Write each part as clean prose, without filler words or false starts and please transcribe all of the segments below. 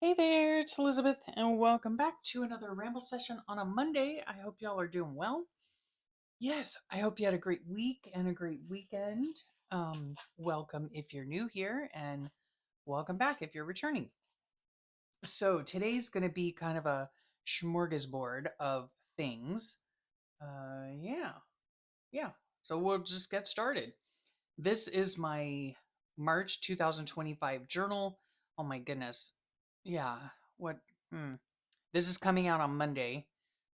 Hey there, it's Elizabeth, and welcome back to another Ramble session on a Monday. I hope y'all are doing well. Yes, I hope you had a great week and a great weekend. Welcome if you're new here, and welcome back if you're returning. So, today's going to be kind of a smorgasbord of things. Yeah, yeah. So, we'll just get started. This is my March 2025 journal. Oh my goodness. Yeah, what? Hmm. This is coming out on Monday.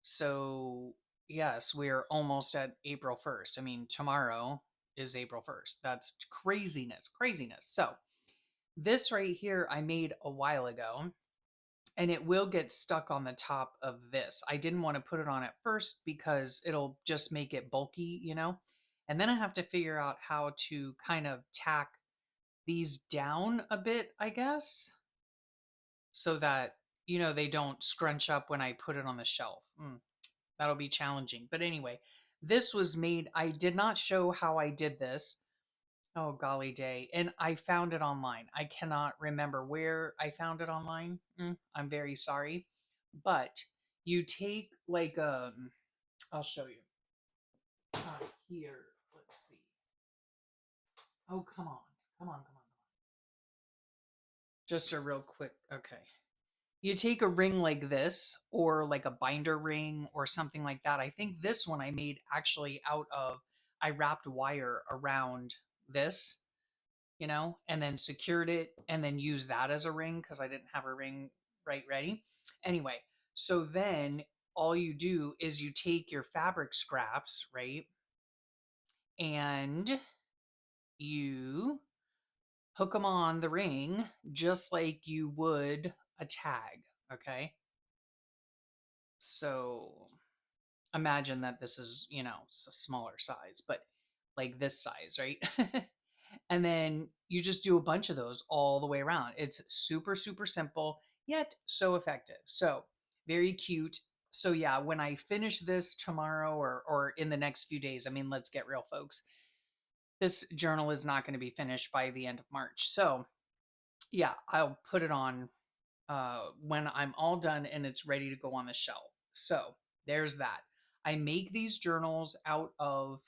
So, yes, we're almost at April 1st. I mean, tomorrow is April 1st. That's craziness, craziness. So, this right here I made a while ago, and it will get stuck on the top of this. I didn't want to put it on at first because it'll just make it bulky, And then I have to figure out how to kind of tack these down a bit, I guess, so that they don't scrunch up when I put it on the shelf. That'll be challenging. But anyway, this was made. I did not show how I did this. Oh golly day. And I found it online. I cannot remember where I found it online. I'm very sorry. But you take like I'll show you. Here, let's see. Oh, come on. Come on, come on, come on. Just a real quick. Okay. You take a ring like this, or like a binder ring, or something like that. I think this one I made actually out of, I wrapped wire around this, and then secured it and then used that as a ring because I didn't have a ring right ready. Anyway, so then all you do is you take your fabric scraps, right? And you hook them on the ring just like you would a tag, okay? So imagine that this is, it's a smaller size, but like this size, right? And then you just do a bunch of those all the way around. It's super, super simple, yet so effective. So very cute. So yeah, when I finish this tomorrow or in the next few days, I mean, let's get real, folks. This journal is not going to be finished by the end of March. So yeah, I'll put it on when I'm all done and it's ready to go on the shelf. So there's that. I make these journals out of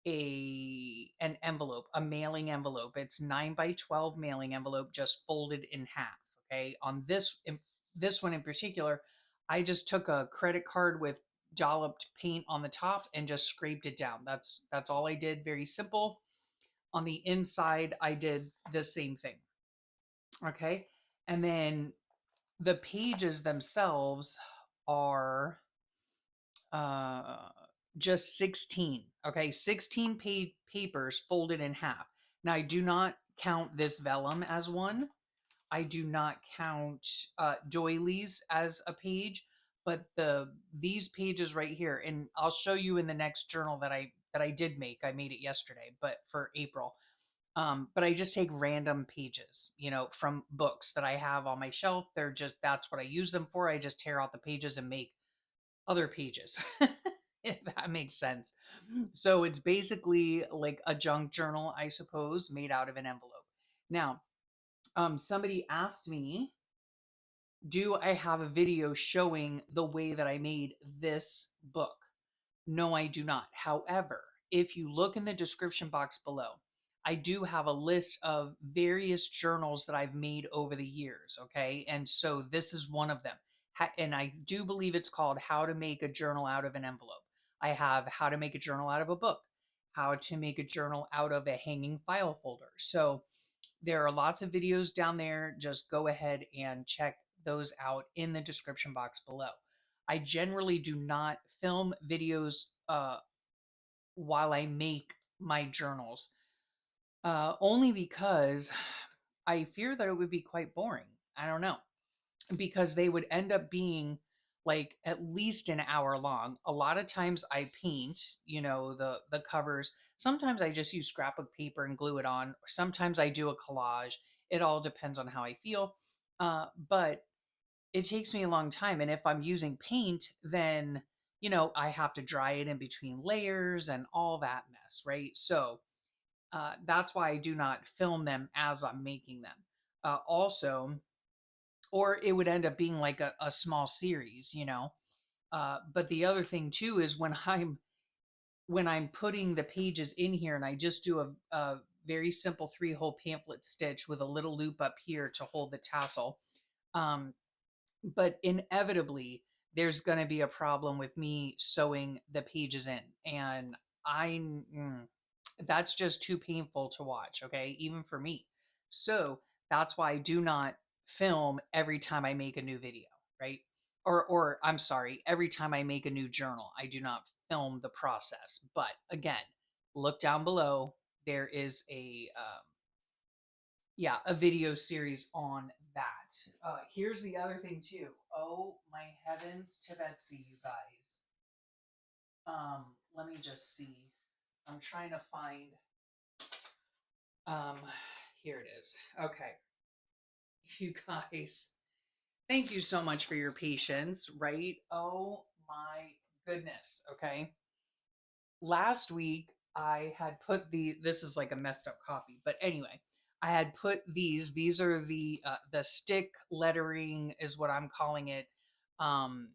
an envelope, a mailing envelope. It's 9 by 12 mailing envelope, just folded in half. Okay. On this one in particular, I just took a credit card with dolloped paint on the top and just scraped it down. That's all I did. Very simple. On the inside, I did the same thing. Okay. And then the pages themselves are uh, just 16. Okay, 16 papers folded in half. Now, I do not count this vellum as one. I do not count doilies as a page, but these pages right here, and I'll show you in the next journal that I did make. I made it yesterday, but for April. But I just take random pages, from books that I have on my shelf. That's what I use them for. I just tear out the pages and make other pages, if that makes sense. So it's basically like a junk journal, I suppose, made out of an envelope. Now, somebody asked me, do I have a video showing the way that I made this book? No, I do not. However, if you look in the description box below, I do have a list of various journals that I've made over the years. Okay. And so this is one of them. And I do believe it's called How to Make a Journal Out of an Envelope. I have How to Make a Journal Out of a Book, How to Make a Journal Out of a Hanging File Folder. So there are lots of videos down there. Just go ahead and check those out in the description box below. I generally do not film videos while I make my journals, only because I fear that it would be quite boring. I don't know, because they would end up being like at least an hour long. A lot of times I paint, the covers. Sometimes I just use scrapbook paper and glue it on. Sometimes I do a collage. It all depends on how I feel. But it takes me a long time. And if I'm using paint, then, I have to dry it in between layers and all that mess, right? So that's why I do not film them as I'm making them. Also, or it would end up being like a small series, you know. But the other thing too is when I'm putting the pages in here and I just do a very simple 3-hole pamphlet stitch with a little loop up here to hold the tassel. Um, but inevitably, there's going to be a problem with me sewing the pages in. And I, mm, that's just too painful to watch, okay, even for me. So that's why I do not film every time I make a new video, right? Or I'm sorry, every time I make a new journal, I do not film the process. But again, look down below. There is a video series on that. Here's the other thing too. Oh my heavens to Betsy, you guys. Let me just see. I'm trying to find. Um, Here it is. Okay, you guys. Thank you so much for your patience. Right? Oh my goodness. Okay. Last week I had put this is like a messed up copy, but anyway, I had put these are the stick lettering is what I'm calling it, um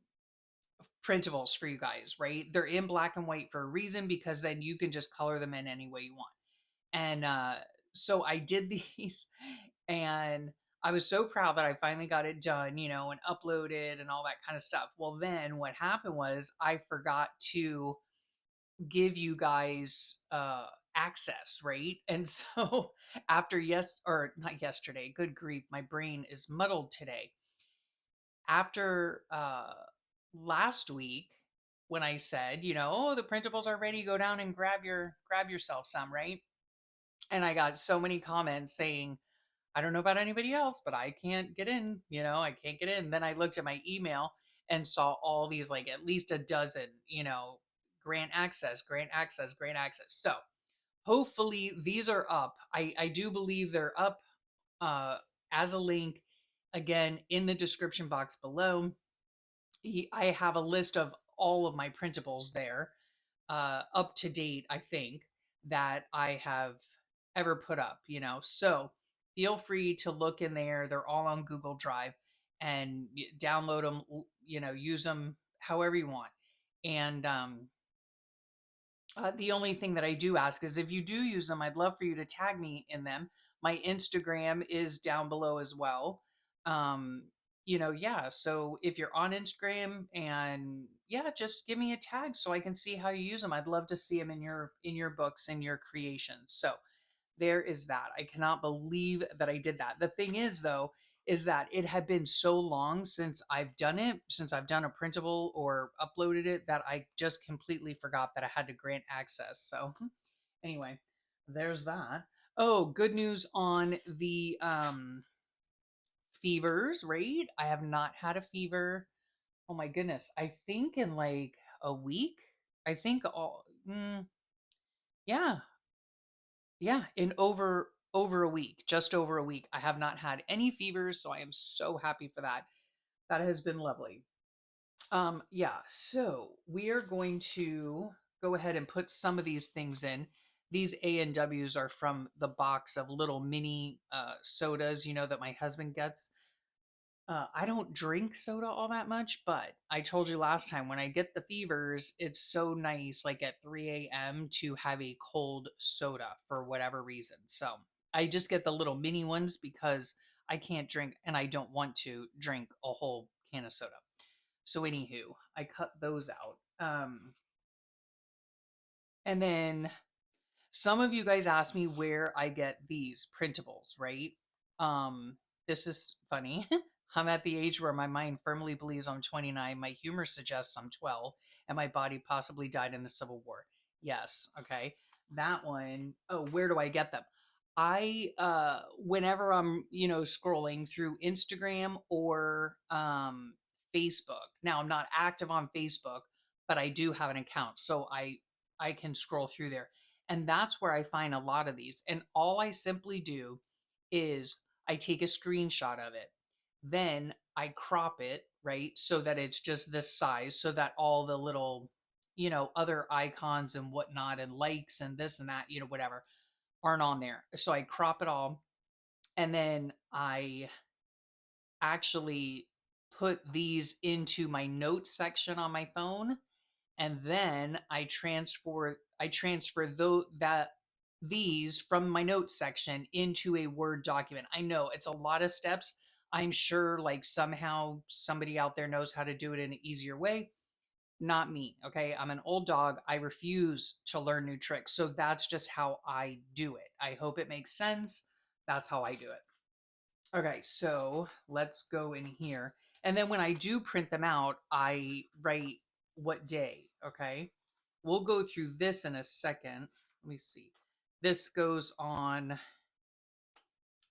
printables for you guys, right? They're in black and white for a reason because then you can just color them in any way you want. And so I did these and I was so proud that I finally got it done, you know, and uploaded and all that kind of stuff. Well, then what happened was I forgot to give you guys access, right? And so after or not yesterday, good grief, my brain is muddled today. After last week when I said, you know, oh, the printables are ready, go down and grab yourself some, right? And I got so many comments saying, I don't know about anybody else, but I can't get in, you know, I can't get in. Then I looked at my email and saw all these, like at least a dozen, you know, grant access, grant access, grant access. So hopefully these are up. I do believe they're up uh, as a link again in the description box below. I have a list of all of my printables there, up to date, I think, that I have ever put up, you know. So feel free to look in there. They're all on Google Drive and download them, you know, use them however you want. And the only thing that I do ask is if you do use them, I'd love for you to tag me in them. My Instagram is down below as well. Um, you know, yeah. So if you're on Instagram and yeah, just give me a tag so I can see how you use them. I'd love to see them in your books and your creations. So there is that. I cannot believe that I did that. The thing is, though, is that it had been so long since I've done it, since I've done a printable or uploaded it, that I just completely forgot that I had to grant access. So, anyway, there's that. Oh, good news on the fevers, right? I have not had a fever. Oh my goodness. I think in like a week. I think yeah, yeah, in over a week, just over a week. I have not had any fevers, so I am so happy for that. That has been lovely. Yeah, so we are going to go ahead and put some of these things in. These A&Ws are from the box of little mini sodas, you know, that my husband gets. I don't drink soda all that much, but I told you last time when I get the fevers, it's so nice, like at 3 a.m., to have a cold soda for whatever reason. So I just get the little mini ones because I can't drink and I don't want to drink a whole can of soda. So, anywho, I cut those out. And then some of you guys ask me where I get these printables, right? Um, this is funny. I'm at the age where my mind firmly believes I'm 29, my humor suggests I'm 12, and my body possibly died in the Civil War. Yes, okay. That one, oh, where do I get them? I whenever I'm, you know, scrolling through Instagram or Facebook. Now, I'm not active on Facebook, but I do have an account. So I can scroll through there and that's where I find a lot of these. And all I simply do is I take a screenshot of it. Then I crop it, right? So that it's just this size, so that all the little, you know, other icons and whatnot and likes and this and that, you know, whatever aren't on there. So I crop it all and then I actually put these into my notes section on my phone, and then I transfer these from my notes section into a Word document. I know it's a lot of steps. I'm sure like somehow somebody out there knows how to do it in an easier way. Not me. Okay. I'm an old dog. I refuse to learn new tricks. So that's just how I do it. I hope it makes sense. That's how I do it. Okay. So let's go in here. And then when I do print them out, I write what day. Okay. We'll go through this in a second. Let me see. This goes on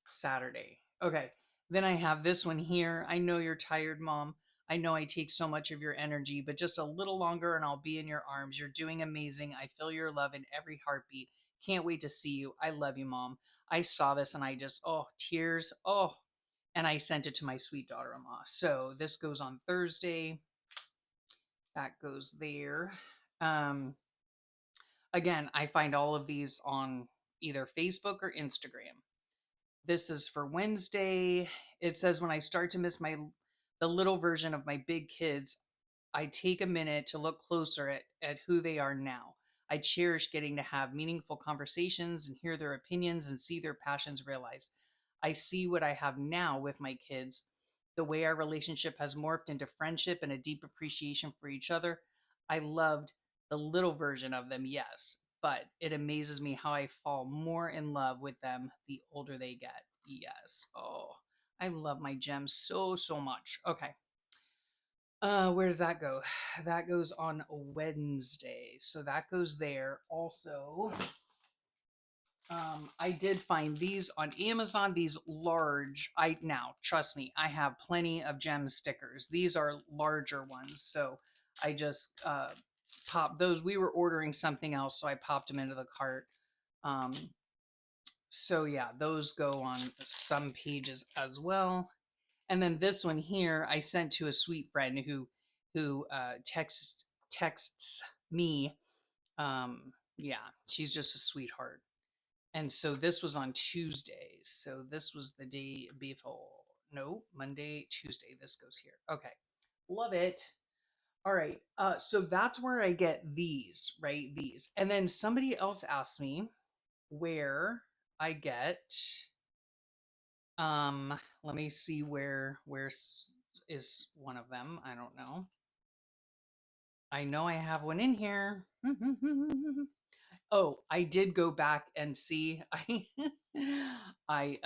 Saturday. Okay. Then I have this one here. I know you're tired, Mom. I know I take so much of your energy, but just a little longer and I'll be in your arms. You're doing amazing. I feel your love in every heartbeat. Can't wait to see you. I love you, Mom. I saw this and I just, oh, tears. Oh, and I sent it to my sweet daughter in law. So this goes on Thursday. That goes there. Um, Again, I find all of these on either Facebook or Instagram. This is for Wednesday. It says when I start to miss the little version of my big kids, I take a minute to look closer at who they are now. I cherish getting to have meaningful conversations and hear their opinions and see their passions realized. I see what I have now with my kids, the way our relationship has morphed into friendship and a deep appreciation for each other. I loved the little version of them, yes, but it amazes me how I fall more in love with them the older they get. Yes. Oh, I love my gems so, so much. Okay. Where does that go? That goes on Wednesday. So that goes there. Also, I did find these on Amazon, these large. I now trust me, I have plenty of gem stickers. These are larger ones. So I just popped those. We were ordering something else, so I popped them into the cart. Um, so yeah, those go on some pages as well. And then this one here, I sent to a sweet friend who texts me. Yeah, she's just a sweetheart. And so this was on Tuesday. So this was the day before. No, Monday, Tuesday. This goes here. Okay, love it. All right. So that's where I get these, right? These, and then somebody else asked me where I get let me see is one of them. I don't know. I know I have one in here. Oh, I did go back and see. I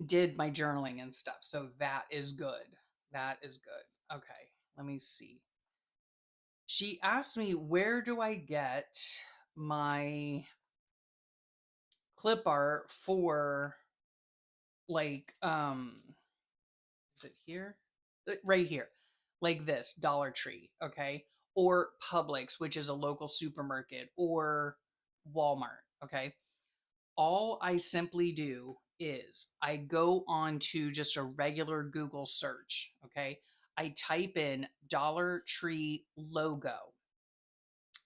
did my journaling and stuff. So that is good. That is good. Okay. Let me see. She asked me where do I get my clip art for like is it here? Right here. Like this, Dollar Tree, okay? Or Publix, which is a local supermarket, or Walmart, okay? All I simply do is I go on to just a regular Google search, okay? I type in Dollar Tree logo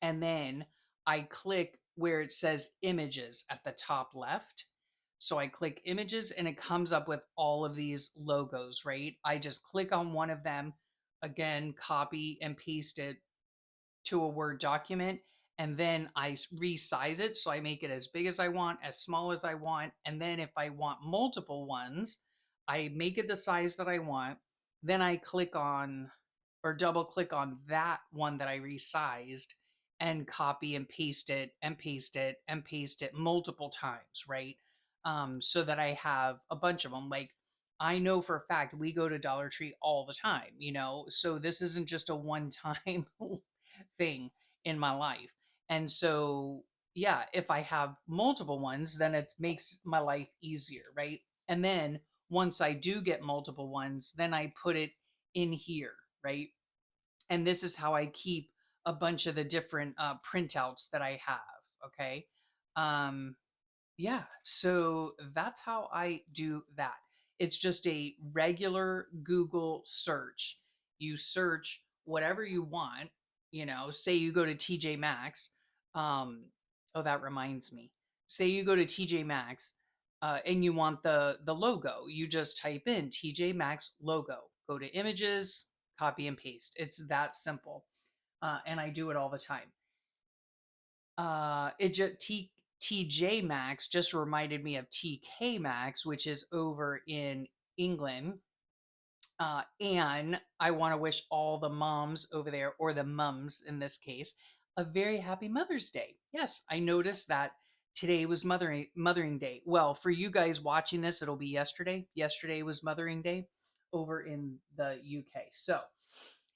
and then I click where it says images at the top left. So I click images and it comes up with all of these logos, right? I just click on one of them, again, copy and paste it to a Word document. And then I resize it. So I make it as big as I want, as small as I want. And then if I want multiple ones, I make it the size that I want. Then I click on or double click on that one that I resized and copy and paste it and paste it and paste it multiple times, right? So that I have a bunch of them. Like I know for a fact we go to Dollar Tree all the time, so this isn't just a one time thing in my life. And so, yeah, if I have multiple ones, then it makes my life easier, right? And then once I do get multiple ones, then I put it in here, right? And this is how I keep a bunch of the different printouts that I have. Okay. Um, yeah, so that's how I do that. It's just a regular Google search. You search whatever you want, say you go to TJ Maxx. Um, oh, that reminds me. Say you go to TJ Maxx, and you want the logo, you just type in TJ Maxx logo, go to images, copy and paste. It's that simple. And I do it all the time. It just TJ Maxx just reminded me of TK Maxx, which is over in England. And I want to wish all the moms over there, or the mums in this case, a very happy Mother's Day. Yes, I noticed that today was Mothering Day. Well, for you guys watching this, it'll be yesterday. Yesterday was Mothering Day over in the UK. So,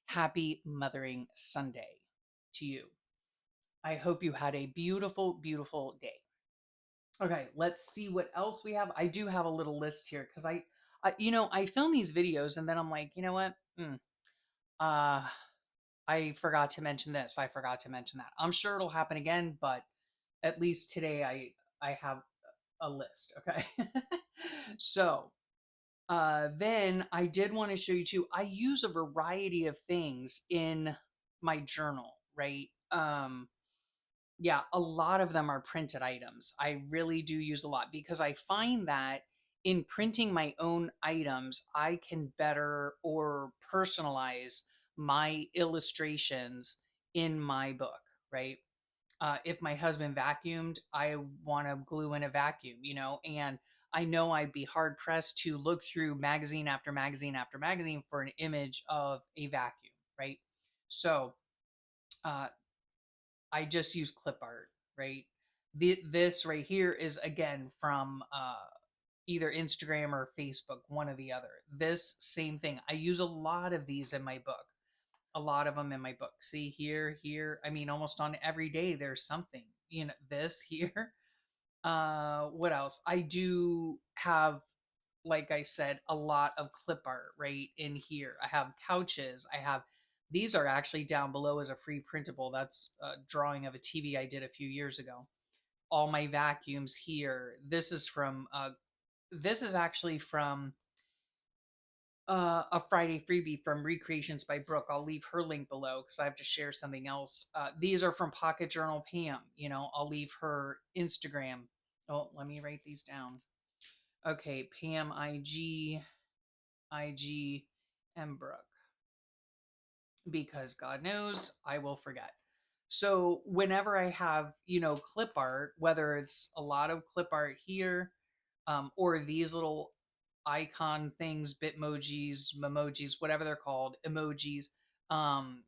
happy Mothering Sunday to you. I hope you had a beautiful, beautiful day. Okay, let's see what else we have. I do have a little list here because I film these videos and then I'm like, you know what? Uh, I forgot to mention this. I forgot to mention that. I'm sure it'll happen again, but at least today I have a list. Okay. So then I did want to show you too. I use a variety of things in my journal, right? Yeah, a lot of them are printed items. I really do use a lot because I find that in printing my own items, I can better or personalize my illustrations in my book, right? If my husband vacuumed, I want to glue in a vacuum, and I know I'd be hard pressed to look through magazine after magazine after magazine for an image of a vacuum, right? So, uh, I just use clip art, right? This right here is again from either Instagram or Facebook, one or the other. This same thing. I use a lot of these in my book. A lot of them in my book. See here, here. I mean, almost on every day there's something. This here. What else? I do have, like I said, a lot of clip art right in here. I have couches. I have these are actually down below as a free printable. That's a drawing of a TV I did a few years ago. All my vacuums here. This is actually from a Friday freebie from Recreations by Brooke. I'll leave her link below because I have to share something else. These are from Pocket Journal Pam. I'll leave her Instagram. Oh, let me write these down. Okay, Pam IG and Brooke, because God knows I will forget. So whenever I have, clip art, whether it's a lot of clip art here, or these little icon things, bitmojis, memojis, whatever they're called, emojis, um,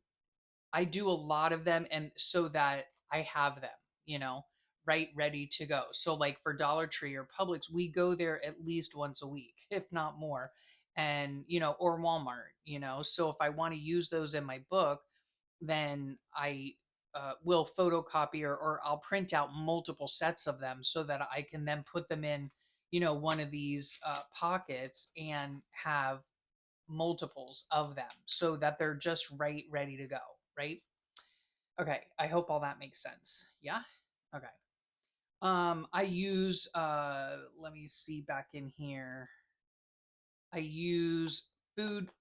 I do a lot of them, and so that I have them, you know, right ready to go. So like for Dollar Tree or Publix, we go there at least once a week, if not more. And, or Walmart, so if I want to use those in my book, then I will photocopy, or I'll print out multiple sets of them so that I can then put them in, one of these pockets and have multiples of them so that they're just right ready to go, right? Okay, I hope all that makes sense. Yeah? Okay. I use let me see back in here. I use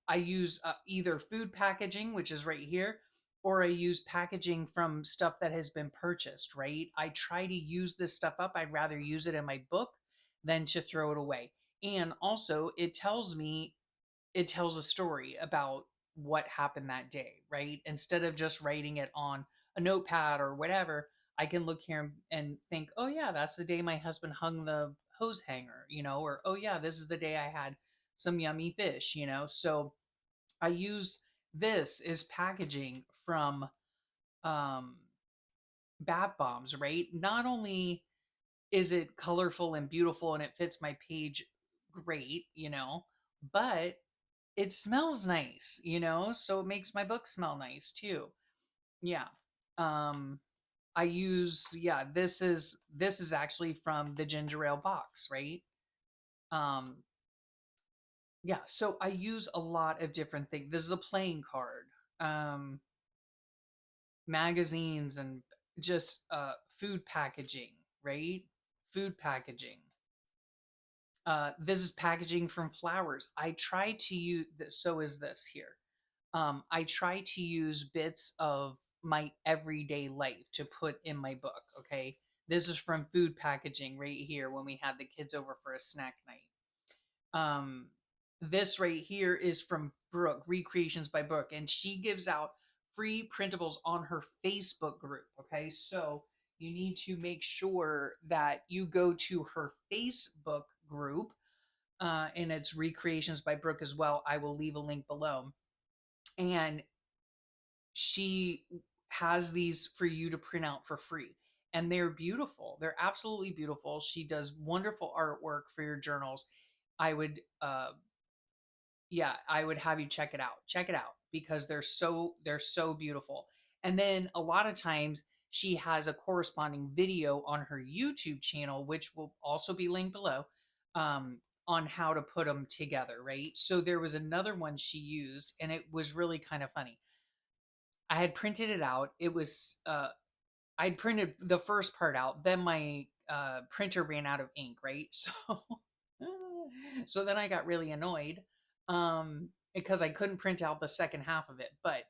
I use either food packaging, which is right here, or I use packaging from stuff that has been purchased, right? I try to use this stuff up. I'd rather use it in my book than to throw it away. And also, it tells a story about what happened that day, right? Instead of just writing it on a notepad or whatever, I can look here and think, oh, yeah, that's the day my husband hung the hose hanger, or oh, yeah, this is the day I had some yummy fish, So I use this as packaging from um, bath bombs, right? Not only is it colorful and beautiful and it fits my page great, but it smells nice, so it makes my book smell nice too. Yeah. Um I use, yeah, this is actually from the ginger ale box, right? Um yeah, so I use a lot of different things. This is a playing card. Um Magazines and just food packaging, right? Food packaging. This is packaging from flowers. I try to use so is this here. I try to use bits of my everyday life to put in my book. Okay. This is from food packaging right here when we had the kids over for a snack night. Um, this right here is from Brooke, Recreations by Brooke, and she gives out free printables on her Facebook group. Okay, so you need to make sure that you go to her Facebook group, and it's Recreations by Brooke as well. I will leave a link below. And she has these for you to print out for free. And they're beautiful. They're absolutely beautiful. She does wonderful artwork for your journals. I would yeah, I would have you check it out. Check it out because they're so beautiful. And then a lot of times she has a corresponding video on her YouTube channel, which will also be linked below, on how to put them together, right? So there was another one she used, and it was really kind of funny. I had printed it out. It was I'd printed the first part out, then my printer ran out of ink, right? So then I got really annoyed because I couldn't print out the second half of it. But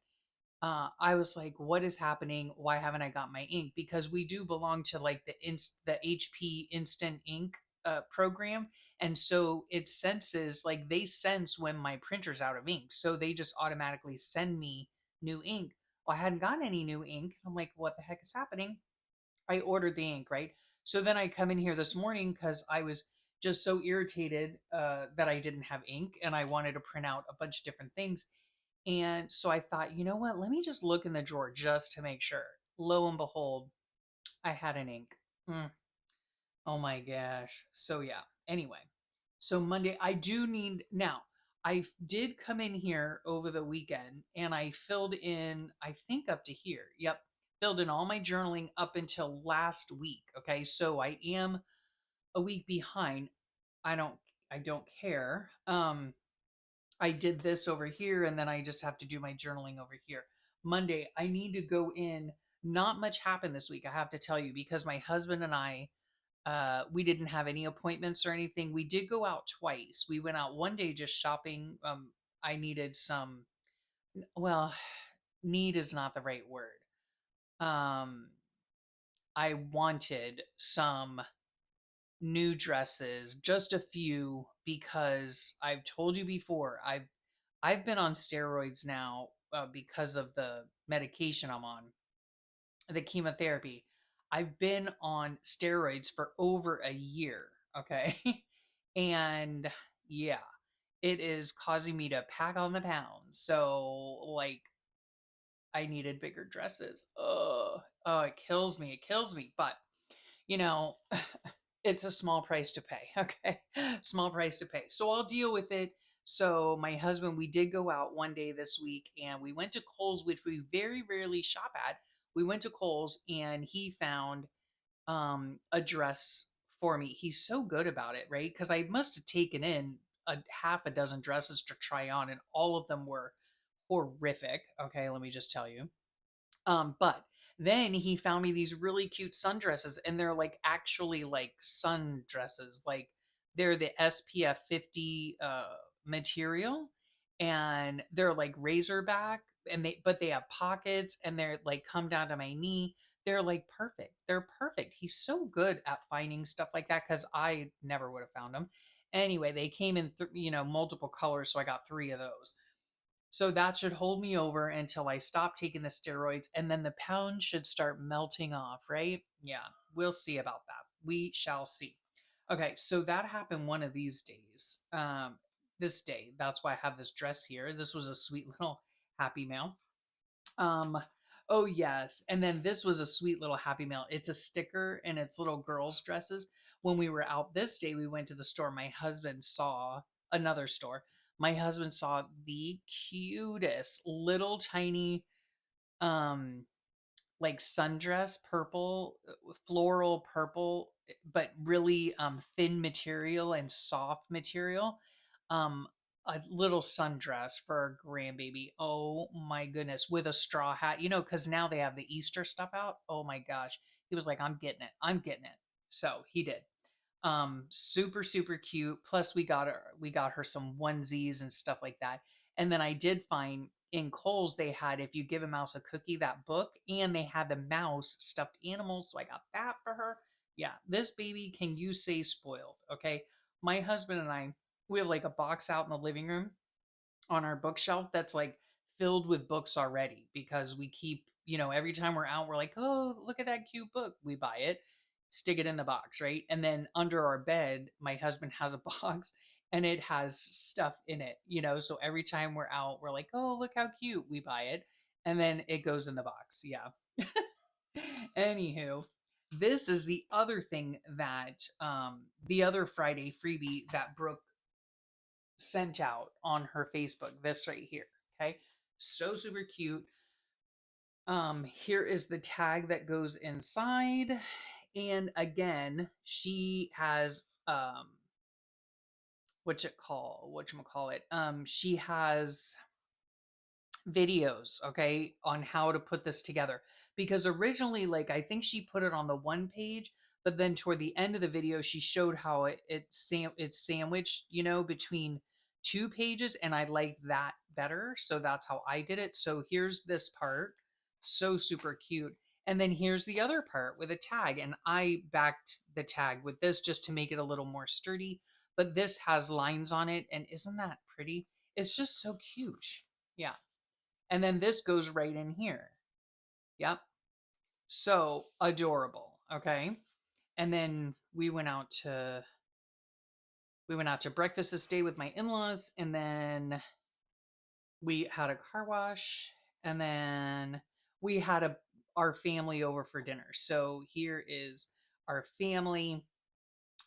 I was like, "What is happening? Why haven't I got my ink?" Because we do belong to like the HP Instant Ink program, and so it senses like they sense when my printer's out of ink, so they just automatically send me new ink. Well, I hadn't gotten any new ink. I'm like, "What the heck is happening?" I ordered the ink, right? So then I come in here this morning because I was just so irritated that I didn't have ink and I wanted to print out a bunch of different things. And so I thought, you know what? Let me just look in the drawer just to make sure. Lo and behold, I had an ink. Mm, oh my gosh. So yeah. Anyway, so Monday, I do need now. Did come in here over the weekend and I filled in, I think up to here. Yep. Filled in all my journaling up until last week. Okay. So I am a week behind. I don't, I don't care. I did this over here and then I just have to do my journaling over here. Monday, I need to go in. Not much happened this week, I have to tell you, because my husband and I, we didn't have any appointments or anything. We did go out twice. We went out one day just shopping. I needed some, well, need is not the right word. Um, I wanted some new dresses, just a few, because I've told you before, I've been on steroids now because of the medication I'm on, the chemotherapy. I've been on steroids for over a year, okay? And yeah, it is causing me to pack on the pounds. So, like, I needed bigger dresses. Oh, it kills me. It kills me. But, you know, it's a small price to pay. Okay. Small price to pay. So I'll deal with it. So my husband, we did go out one day this week and we went to Kohl's, which we very rarely shop at. We went to Kohl's and he found a dress for me. He's so good about it, right? Because I must have taken in a half a dozen dresses to try on, and all of them were horrific. Okay, let me just tell you. But then he found me these really cute sundresses, and they're like actually like sundresses. Like they're the SPF 50 material, and they're like razorback, and they have pockets, and they're like come down to my knee. They're like perfect. They're perfect. He's so good at finding stuff like that because I never would have found them. Anyway, they came in multiple colors, so I got three of those. So that should hold me over until I stop taking the steroids, and then the pounds should start melting off, right? Yeah, we'll see about that. We shall see. Okay, so that happened one of these days. This day. That's why I have this dress here. This was a sweet little happy mail. Um, oh yes, and then this was a sweet little happy mail. It's a sticker and it's little girls' dresses. When we were out this day, we went to the store. My husband saw another store. My husband saw the cutest little tiny um like sundress purple, floral purple, but really thin material and soft material. Um, a little sundress for a grandbaby. Oh my goodness, with a straw hat. Because now they have the Easter stuff out. Oh my gosh, he was like, "I'm getting it. I'm getting it." So he did. Super super cute. Plus we got her some onesies and stuff like that. And then I did find in Kohl's they had If You Give a Mouse a Cookie, that book, and they had the mouse stuffed animals. So I got that for her. Yeah, this baby can you say spoiled? Okay. My husband and I, we have like a box out in the living room on our bookshelf that's like filled with books already because we keep, every time we're out, we're like, oh, look at that cute book. We buy it, stick it in the box, right? And then under our bed, my husband has a box and it has stuff in it, so every time we're out, we're like, oh, look how cute. We buy it and then it goes in the box. Yeah. Anywho, this is the other thing that the other Friday freebie that Brooke sent out on her Facebook. This right here. Okay. So super cute. Here is the tag that goes inside. And again, she has whatchamacallit. She has videos, okay, on how to put this together. Because originally, like, I think she put it on the one page, but then toward the end of the video, she showed how it's sandwiched, between two pages, and I like that better. So that's how I did it. So here's this part, so super cute. And then here's the other part with a tag, and I backed the tag with this just to make it a little more sturdy. But this has lines on it, and isn't that pretty? It's just so cute. Yeah. And then this goes right in here. Yep. So adorable. Okay. And then we went out to breakfast this day with my in-laws, and then we had a car wash, and then we had our family over for dinner. So here is our family.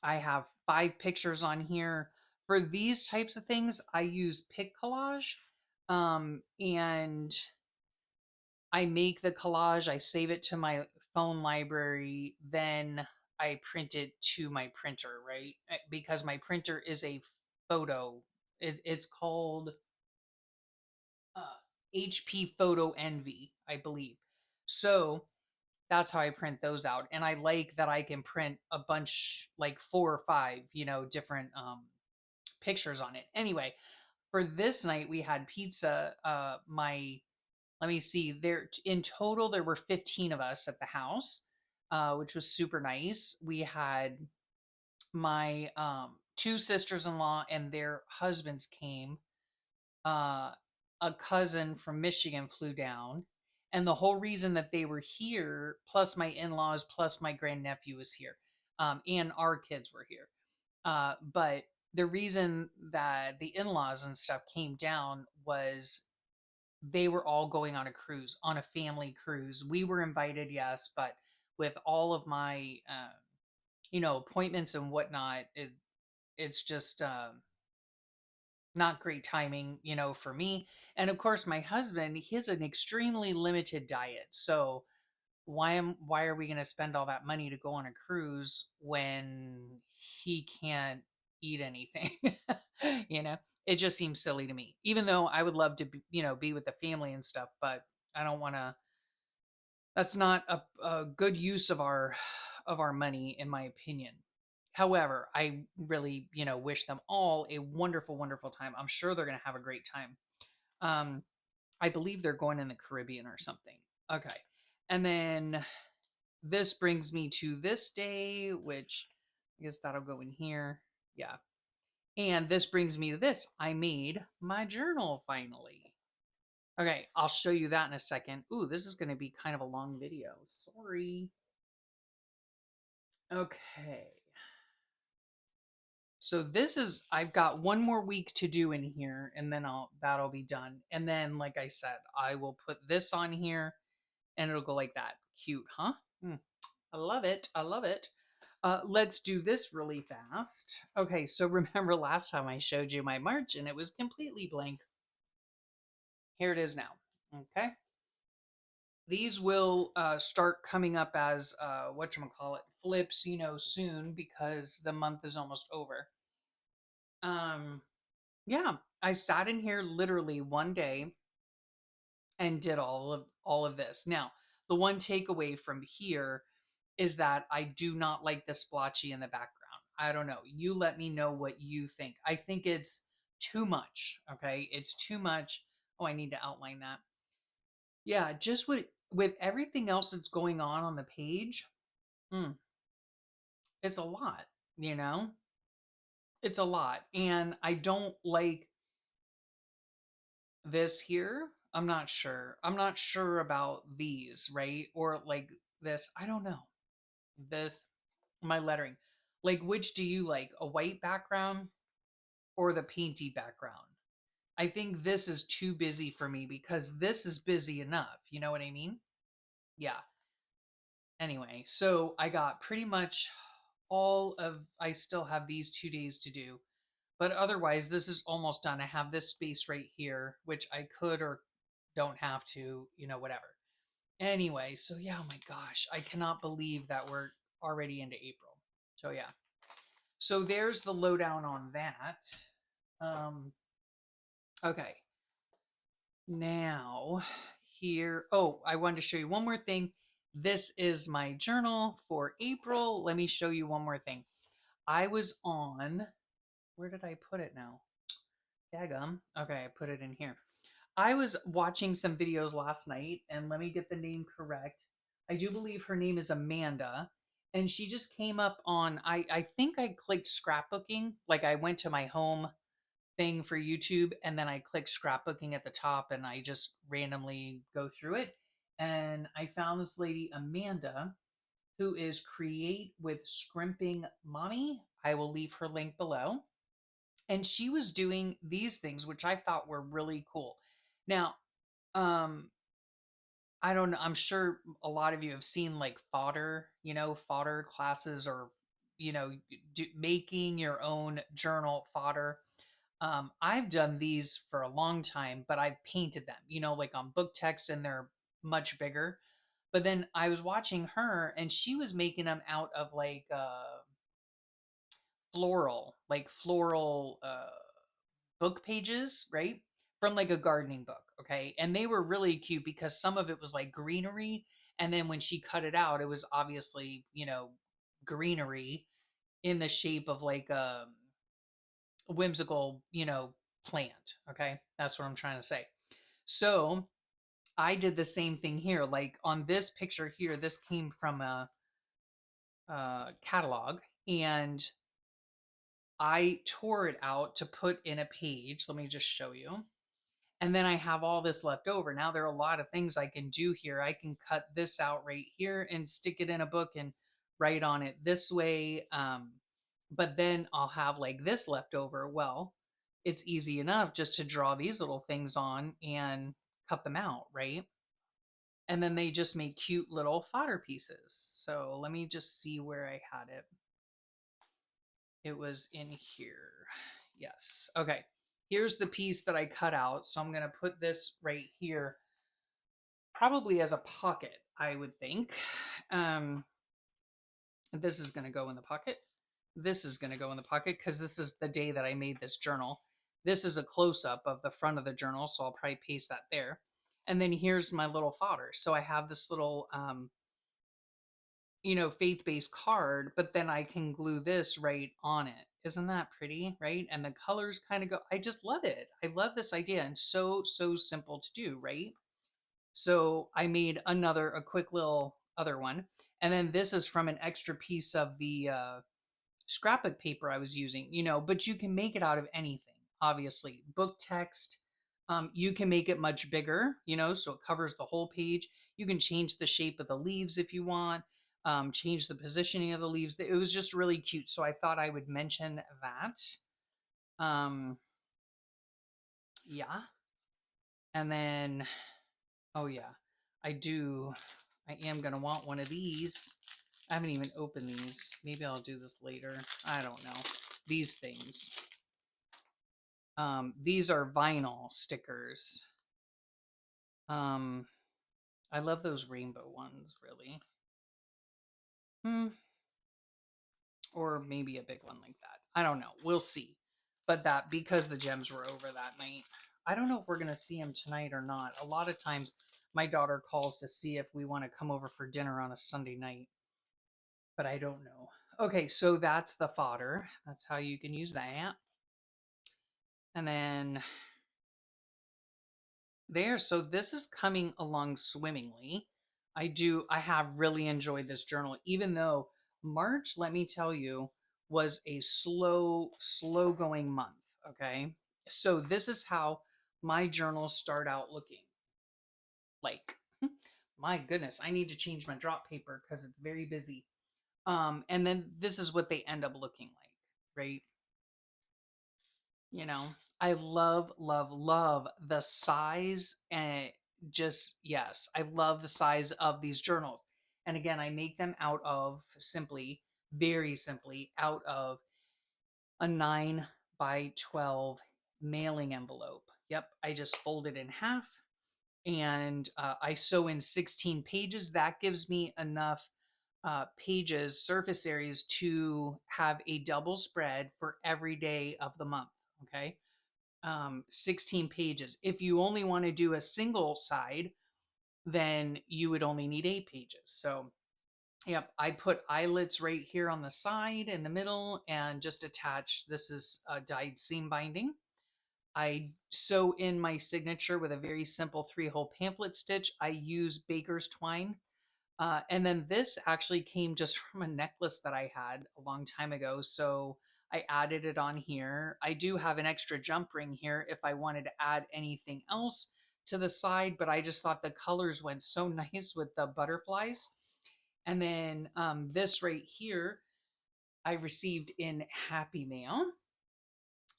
I have 5 pictures on here. For these types of things, I use Pic Collage. And I make the collage, I save it to my phone library, then I print it to my printer, right? Because my printer is a photo. It's called uh, HP Photo Envy, I believe. So that's how I print those out. And I like that I can print a bunch, like 4 or 5, different pictures on it. Anyway, for this night, we had pizza. Let me see, there in total there were 15 of us at the house, which was super nice. We had my 2 sisters-in-law and their husbands came. uh a cousin from Michigan flew down, and the whole reason that they were here, plus my in-laws, plus my grandnephew was here, and our kids were here. But the reason that the in-laws and stuff came down was they were all going on a cruise, on a family cruise. We were invited, yes, but with all of my, appointments and whatnot, it's just not great timing, for me. And of course, my husband, he has an extremely limited diet. So why are we going to spend all that money to go on a cruise when he can't eat anything? you know, it just seems silly to me. Even though I would love to be with the family and stuff, but I don't want to. That's not a good use of our money, in my opinion. However, I really, wish them all a wonderful, wonderful time. I'm sure they're going to have a great time. Um, I believe they're going in the Caribbean or something. Okay. And then this brings me to this day, which I guess that'll go in here. Yeah. And this brings me to this. I made my journal finally. Okay, I'll show you that in a second. Ooh, this is going to be kind of a long video. Sorry. Okay. So I've got one more week to do in here, and then that'll be done. And then, like I said, I will put this on here and it'll go like that. Cute, huh? I love it. I love it. Let's do this really fast. Okay, so remember last time I showed you my March and it was completely blank. Here it is now. Okay. These will start coming up as whatchamacallit, flips, soon because the month is almost over. Yeah, I sat in here literally one day and did all of this. Now, the one takeaway from here is that I do not like the splotchy in the background. I don't know. You let me know what you think. I think it's too much. Okay. It's too much. Oh, I need to outline that. Yeah. Just with everything else that's going on the page, mm, it's a lot, you know? It's a lot. And I don't like this here. I'm not sure. I'm not sure about these, right? Or like this. I don't know. This, my lettering. Like, which do you like? A white background or the painty background? I think this is too busy for me because this is busy enough. You know what I mean? Yeah. Anyway, so I got pretty much I still have these 2 days to do, but otherwise, this is almost done. I have this space right here, which I could or don't have to, whatever. Anyway, so yeah, oh my gosh, I cannot believe that we're already into April. So yeah. So there's the lowdown on that. Um, okay. Now, here, oh, I wanted to show you one more thing. This is my journal for April. Let me show you one more thing. I was on, where did I put it now? Daggum. Okay, I put it in here. I was watching some videos last night, and let me get the name correct. I do believe her name is Amanda, and she just came up on, I think I clicked scrapbooking, like I went to my home thing for YouTube, and then I click scrapbooking at the top, and I just randomly go through it. And I found this lady, Amanda, who is Create with Scrimping Mommy. I will leave her link below. And she was doing these things, which I thought were really cool. Now, um, I don't know. I'm sure a lot of you have seen like fodder, fodder classes or, making your own journal fodder. I've done these for a long time, but I've painted them, like on book text, and they're much bigger. But then I was watching her and she was making them out of like floral book pages, right? From like a gardening book, okay? And they were really cute because some of it was like greenery. And then when she cut it out, it was obviously, greenery in the shape of like a whimsical, plant. Okay. That's what I'm trying to say. So I did the same thing here. Like on this picture here, this came from a catalog, and I tore it out to put in a page. Let me just show you. And then I have all this left over. Now there are a lot of things I can do here. I can cut this out right here and stick it in a book and write on it this way. But then I'll have like this left over. Well, it's easy enough just to draw these little things on and cut them out, right? And then they just make cute little fodder pieces. So let me just see where I had it. It was in here. Yes. Okay. Here's the piece that I cut out. So I'm going to put this right here, probably as a pocket, I would think. Um, this is going to go in the pocket. This is going to go in the pocket because this is the day that I made this journal. This is a close up of the front of the journal. So I'll probably paste that there. And then here's my little fodder. So I have this little faith-based card, but then I can glue this right on it. Isn't that pretty, right? And the colors kind of go, I just love it. I love this idea, and so simple to do, right? So I made a quick little other one. And then this is from an extra piece of the scrapbook paper I was using, but you can make it out of anything, obviously. Book text, you can make it much bigger, so it covers the whole page. You can change the shape of the leaves if you want, change the positioning of the leaves. It was just really cute. So I thought I would mention that. Um, yeah. And then, oh, yeah, I do. I am going to want one of these. I haven't even opened these. Maybe I'll do this later. I don't know. These things. These are vinyl stickers. I love those rainbow ones, really. Or maybe a big one like that. I don't know. We'll see. But that, because the gems were over that night, I don't know if we're going to see them tonight or not. A lot of times my daughter calls to see if we want to come over for dinner on a Sunday night, but I don't know. Okay, so that's the fodder. That's how you can use that. And then there, so this is coming along swimmingly. I have really enjoyed this journal, even though March, let me tell you, was a slow going month. Okay. So this is how my journals start out looking like. My goodness, I need to change my drop paper because it's very busy. And then this is what they end up looking like, right? You know, I love the size and just, yes, I love the size of these journals. And again, I make them out of very simply, out of a 9 by 12 mailing envelope. Yep, I just fold it in half and I sew in 16 pages. That gives me enough pages, surface areas to have a double spread for every day of the month. Okay. 16 pages. If you only want to do a single side, then you would only need 8 pages. So, yep, I put eyelets right here on the side in the middle and just attach. This is dyed seam binding. I sew in my signature with a very simple 3-hole pamphlet stitch. I use baker's twine. And then this actually came just from a necklace that I had a long time ago. So I added it on here. I do have an extra jump ring here if I wanted to add anything else to the side, but I just thought the colors went so nice with the butterflies. And then this right here, I received in Happy Mail.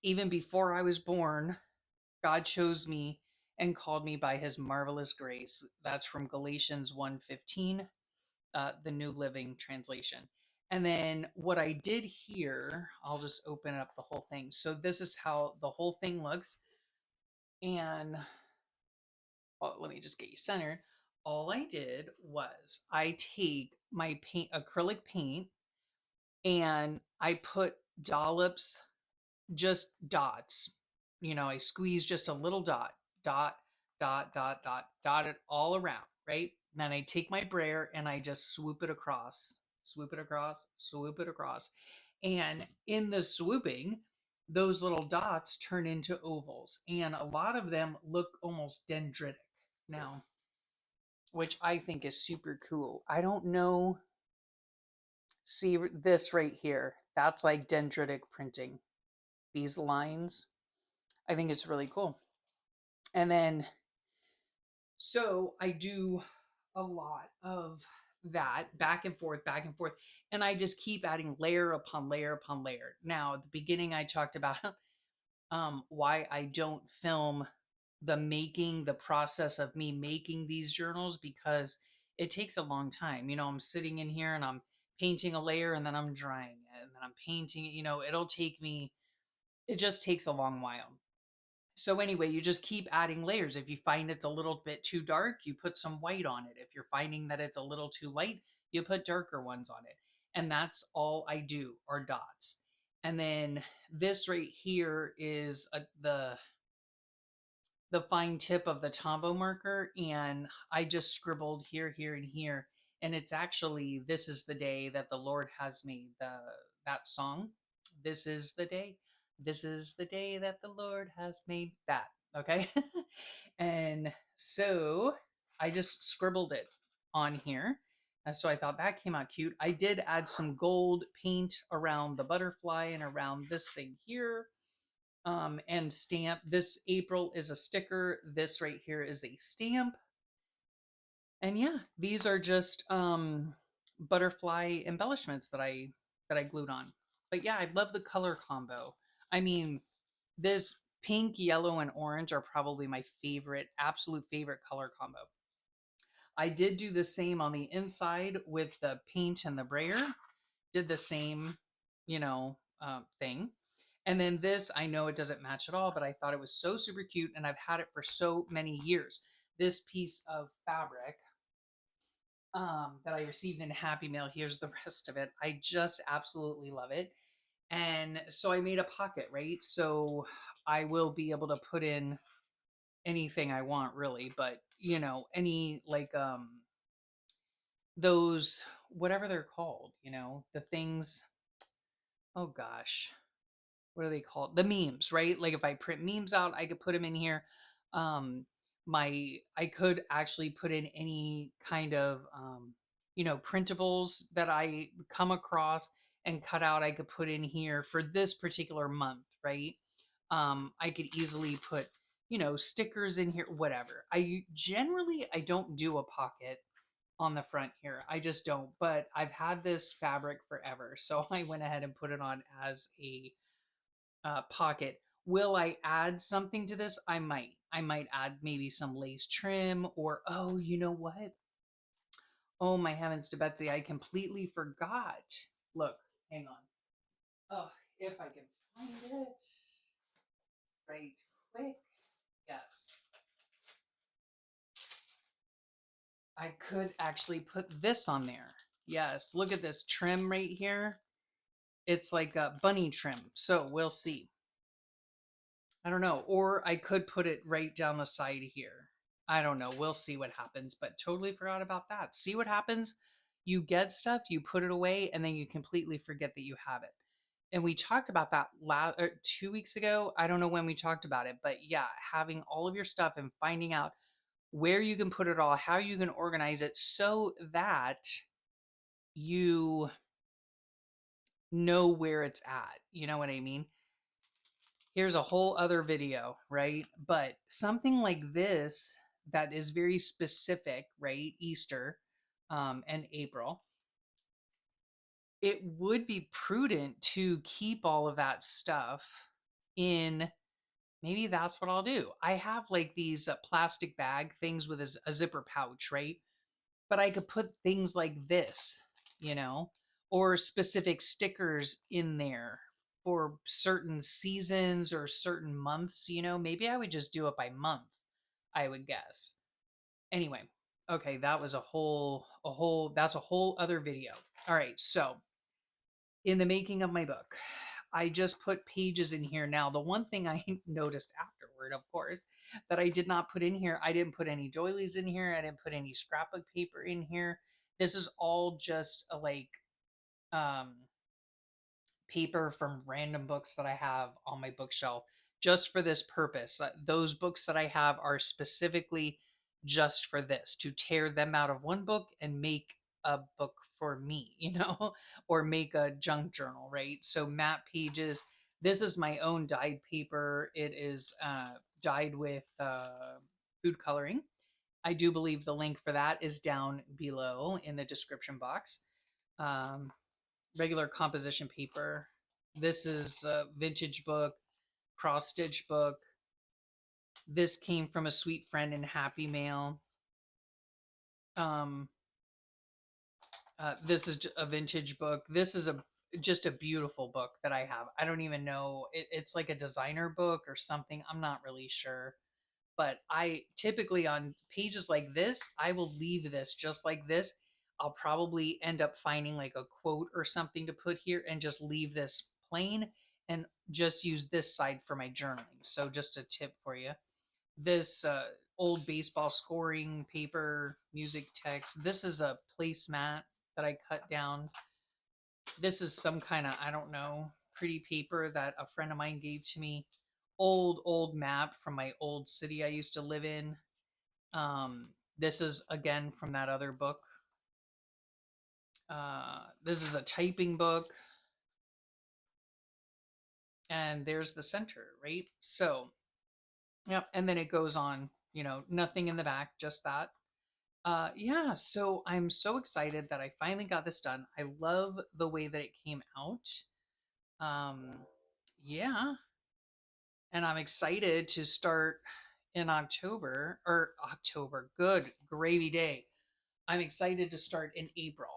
Even before I was born, God chose me and called me by his marvelous grace. That's from Galatians 1:15, the New Living Translation. And then what I did here, I'll just open up the whole thing. So this is how the whole thing looks. And let me just get you centered. All I did was I take my paint, acrylic paint, and I put dollops, just dots. I squeeze just a little dot, dot it all around, right? And then I take my brayer and I just swoop it across, swoop it across, swoop it across. And in the swooping, those little dots turn into ovals. And a lot of them look almost dendritic now, which I think is super cool. I don't know. See this right here? That's like dendritic printing. These lines. I think it's really cool. And then, so I do a lot of that back and forth, back and forth. And I just keep adding layer upon layer upon layer. Now, at the beginning, I talked about why I don't film the process of me making these journals because it takes a long time. I'm sitting in here and I'm painting a layer and then I'm drying it and then I'm painting it. It just takes a long while. So anyway, you just keep adding layers. If you find it's a little bit too dark, you put some white on it. If you're finding that it's a little too light, you put darker ones on it. And that's all I do are dots. And then this right here is the fine tip of the Tombow marker, and I just scribbled here, here, and here. And it's actually "This is the day that the Lord has made." That song. This is the day. This is the day that the Lord has made. That, okay. And so I just scribbled it on here. And so I thought that came out cute. I did add some gold paint around the butterfly and around this thing here, and stamp. This April is a sticker. This right here is a stamp. And yeah, these are just butterfly embellishments that I glued on. But yeah, I love the color combo. I mean, this pink, yellow, and orange are probably my favorite, absolute favorite color combo. I did do the same on the inside with the paint and the brayer. Did the same, thing. And then this, I know it doesn't match at all, but I thought it was so super cute and I've had it for so many years. This piece of fabric that I received in Happy Mail, here's the rest of it. I just absolutely love it. And so I made a pocket, right? So I will be able to put in anything I want really, but any like those, whatever they're called, the things, oh gosh. what do they call it? The memes, right? Like if I print memes out, I could put them in here. Um, I could actually put in any kind of printables that I come across and cut out. I could put in here for this particular month, right? I could easily put stickers in here, whatever. I don't do a pocket on the front here. I just don't. But I've had this fabric forever, so I went ahead and put it on as a pocket. Will I add something to this? I might. I might add maybe some lace trim or, oh, you know what? Oh, my heavens to Betsy, I completely forgot. Look, hang on. Oh, if I can find it right quick. Yes. I could actually put this on there. Yes, look at this trim right here. It's like a bunny trim. So we'll see. I don't know. Or I could put it right down the side here. I don't know. We'll see what happens, but totally forgot about that. See what happens? You get stuff, you put it away, and then you completely forget that you have it. And we talked about that 2 weeks ago. I don't know when we talked about it, but yeah, having all of your stuff and finding out where you can put it all, how you can organize it so that you know where it's at. You know what I mean? Here's a whole other video, right? But something like this that is very specific, right? Easter and April, it would be prudent to keep all of that stuff in. Maybe that's what I'll do. I have like these plastic bag things with a zipper pouch, right? But I could put things like this, you know, or specific stickers in there for certain seasons or certain months, maybe I would just do it by month, I would guess. Anyway, okay, that was that's a whole other video. All right, so in the making of my book, I just put pages in here. Now, the one thing I noticed afterward, of course, that I did not put in here, I didn't put any doilies in here. I didn't put any scrapbook paper in here. This is all just um, paper from random books that I have on my bookshelf just for this purpose. Those books that I have are specifically just for this, to tear them out of one book and make a book for me, or make a junk journal, right? So map pages. This is my own dyed paper. It is dyed with food coloring. I do believe the link for that is down below in the description box. Um, Regular composition paper. This is a vintage book, cross stitch book. This came from a sweet friend in Happy Mail. Um, this is a vintage book. This is just a beautiful book that I have. I don't even know. It's like a designer book or something. I'm not really sure. But I typically on pages like this, I will leave this just like this. I'll probably end up finding like a quote or something to put here and just leave this plain and just use this side for my journaling. So just a tip for you. This old baseball scoring paper, music text. This is a placemat that I cut down. This is some kind of, I don't know, pretty paper that a friend of mine gave to me. Old map from my old city I used to live in. This is again from that other book. This is a typing book. And there's the center, right? So, yep. And then it goes on, nothing in the back, just that. Yeah, so I'm so excited that I finally got this done. I love the way that it came out. Um, yeah, and I'm excited to start in October. Good gravy day. I'm excited to start in April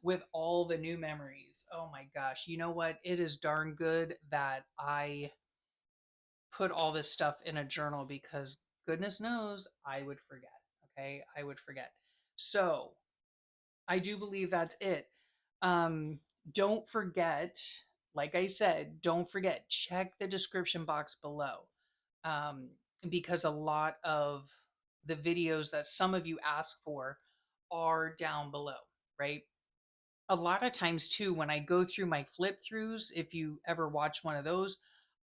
with all the new memories. Oh my gosh. You know what? It is darn good that I put all this stuff in a journal because goodness knows I would forget. Okay. I would forget. So I do believe that's it. Um, don't forget, like I said, don't forget, check the description box below. Um, because a lot of the videos that some of you ask for are down below, right? A lot of times too, when I go through my flip throughs, if you ever watch one of those,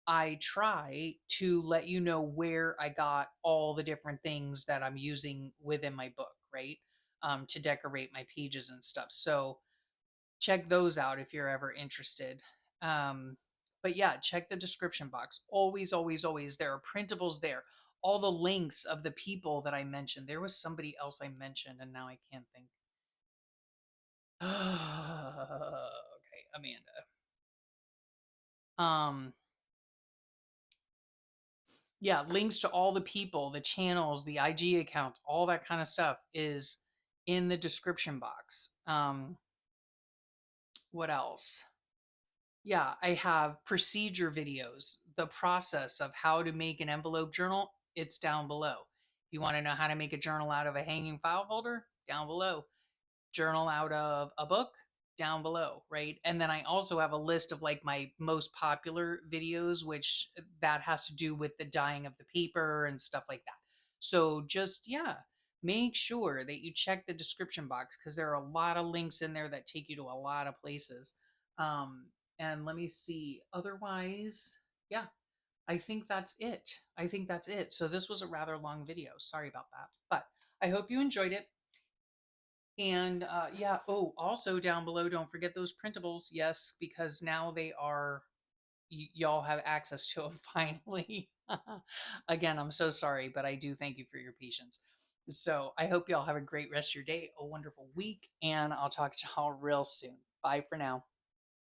I try to let you know where I got all the different things that I'm using within my book, right? To decorate my pages and stuff. So check those out if you're ever interested. But yeah, check the description box. Always, always, always. There are printables there. All the links of the people that I mentioned. There was somebody else I mentioned, and now I can't think. Okay, Amanda. Um, yeah, links to all the people, the channels, the IG accounts, all that kind of stuff is in the description box. What else? Yeah, I have procedure videos, the process of how to make an envelope journal, it's down below. If you want to know how to make a journal out of a hanging file folder, down below. Journal out of a book, down below, right? And then I also have a list of like my most popular videos, which that has to do with the dyeing of the paper and stuff like that. So just, yeah, make sure that you check the description box because there are a lot of links in there that take you to a lot of places. Um, and let me see. Otherwise, yeah, I think that's it. I think that's it. So this was a rather long video. Sorry about that. But I hope you enjoyed it. And yeah, oh, also down below, don't forget those printables. Yes, because now they are, y'all have access to them finally. Again, I'm so sorry, but I do thank you for your patience. So I hope y'all have a great rest of your day, a wonderful week, and I'll talk to y'all real soon. Bye for now.